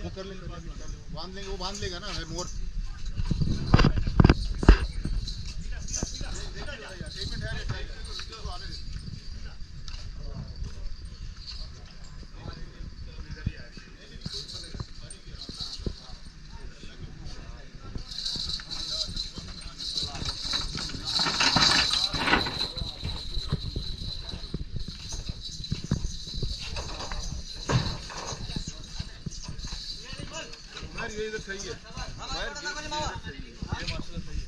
वो कर लेंगे, बांध लेंगे, वो बांध लेगा ना मोर। ये इधर सही है, बाहर सही है, ये माशाल्लाह सही है।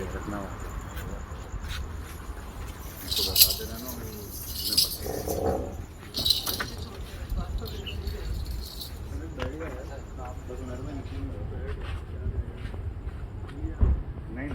घटना इसको बता देना ना, नहीं